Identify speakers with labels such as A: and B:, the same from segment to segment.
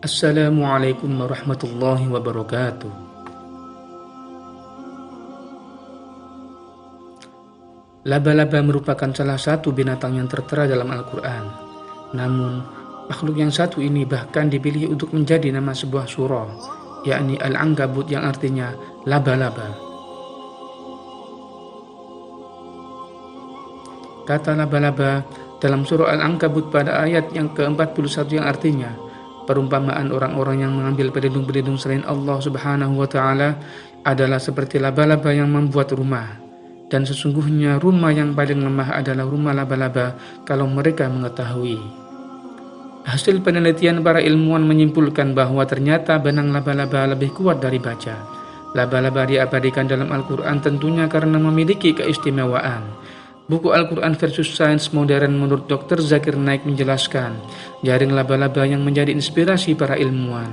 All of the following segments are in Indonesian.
A: Assalamualaikum warahmatullahi wabarakatuh. Laba-laba merupakan salah satu binatang yang tertera dalam Al-Quran. Namun, makhluk yang satu ini bahkan dipilih untuk menjadi nama sebuah surah, yakni Al-Ankabut yang artinya laba-laba. Kata laba-laba dalam surah Al-Ankabut pada ayat yang ke-41 yang artinya perumpamaan orang-orang yang mengambil pelindung-pelindung selain Allah Subhanahu wa Ta'ala adalah seperti laba-laba yang membuat rumah, dan sesungguhnya rumah yang paling lemah adalah rumah laba-laba kalau mereka mengetahui. Hasil penelitian para ilmuwan menyimpulkan bahwa ternyata benang laba-laba lebih kuat dari baja. Laba-laba diabadikan dalam Al-Quran tentunya karena memiliki keistimewaan. Buku Al-Quran versus Sains Modern menurut Dr. Zakir Naik menjelaskan jaring laba-laba yang menjadi inspirasi para ilmuwan.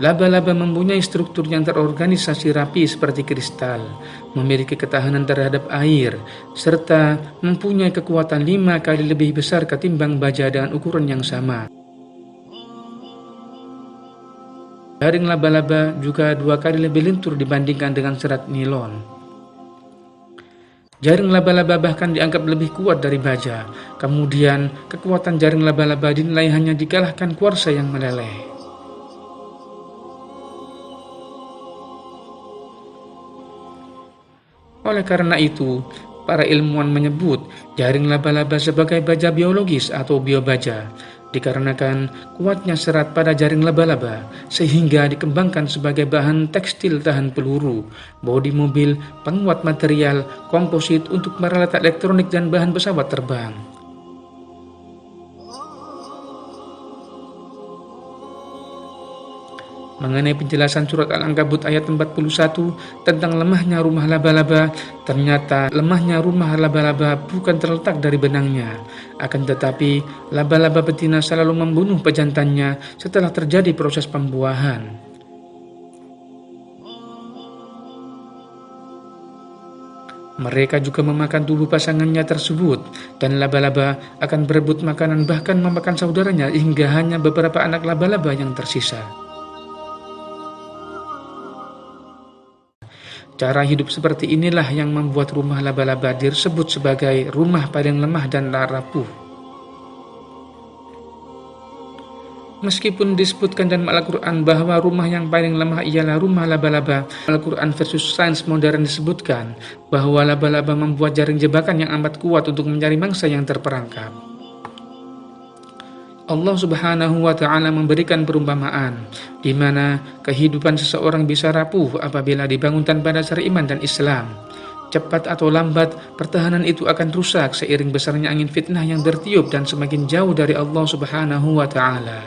A: Laba-laba mempunyai struktur yang terorganisasi rapi seperti kristal, memiliki ketahanan terhadap air, serta mempunyai kekuatan 5 kali lebih besar ketimbang baja dengan ukuran yang sama. Jaring laba-laba juga 2 kali lebih lentur dibandingkan dengan serat nilon. Jaring laba-laba bahkan dianggap lebih kuat dari baja. Kemudian, kekuatan jaring laba-laba dinilai hanya dikalahkan kuarsa yang meleleh. Oleh karena itu, para ilmuwan menyebut jaring laba-laba sebagai baja biologis atau biobaja, dikarenakan kuatnya serat pada jaring laba-laba sehingga dikembangkan sebagai bahan tekstil tahan peluru, bodi mobil, penguat material, komposit untuk peralatan elektronik dan bahan pesawat terbang. Mengenai penjelasan surat Al-Ankabut ayat 41 tentang lemahnya rumah laba-laba, ternyata lemahnya rumah laba-laba bukan terletak dari benangnya, akan tetapi laba-laba betina selalu membunuh pejantannya setelah terjadi proses pembuahan. Mereka juga memakan tubuh pasangannya tersebut, dan laba-laba akan berebut makanan bahkan memakan saudaranya hingga hanya beberapa anak laba-laba yang tersisa. Cara hidup seperti inilah yang membuat rumah laba-laba disebut sebagai rumah paling lemah dan rapuh. Meskipun disebutkan dalam Al-Quran bahwa rumah yang paling lemah ialah rumah laba-laba, Al-Quran versus Sains Modern disebutkan bahwa laba-laba membuat jaring jebakan yang amat kuat untuk mencari mangsa yang terperangkap. Allah Subhanahu wa Ta'ala memberikan perumpamaan di mana kehidupan seseorang bisa rapuh apabila dibangun tanpa dasar iman dan Islam. Cepat atau lambat, pertahanan itu akan rusak seiring besarnya angin fitnah yang bertiup dan semakin jauh dari Allah Subhanahu wa Ta'ala.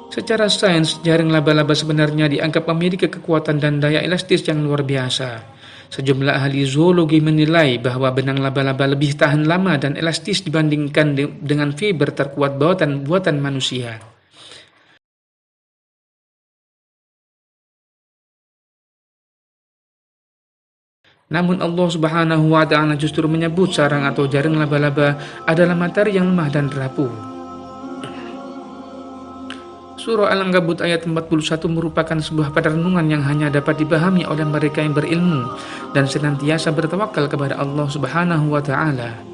A: Secara sains, jaring laba-laba sebenarnya dianggap memiliki kekuatan dan daya elastis yang luar biasa. Sejumlah ahli zoologi menilai bahwa benang laba-laba lebih tahan lama dan elastis dibandingkan dengan fiber terkuat buatan manusia. Namun Allah Subhanahu wa Ta'ala justru menyebut sarang atau jaring laba-laba adalah materi yang lemah dan rapuh. Surah Al-Ankabut ayat 41 merupakan sebuah perenungan yang hanya dapat dipahami oleh mereka yang berilmu dan senantiasa bertawakal kepada Allah Subhanahu wa Ta'ala.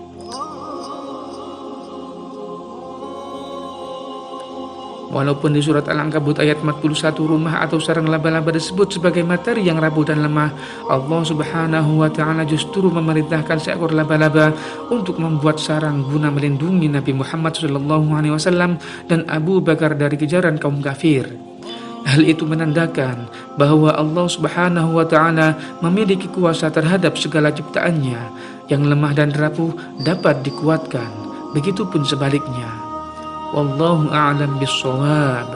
A: Walaupun di surat Al-Ankabut ayat 41 rumah atau sarang laba-laba disebut sebagai materi yang rapuh dan lemah, Allah Subhanahu wa Ta'ala justru memerintahkan seekor laba-laba untuk membuat sarang guna melindungi Nabi Muhammad SAW dan Abu Bakar dari kejaran kaum kafir. Hal itu menandakan bahwa Allah Subhanahu wa Ta'ala memiliki kuasa terhadap segala ciptaannya yang lemah dan rapuh dapat dikuatkan, begitupun sebaliknya. Wallahu a'lam bissawab.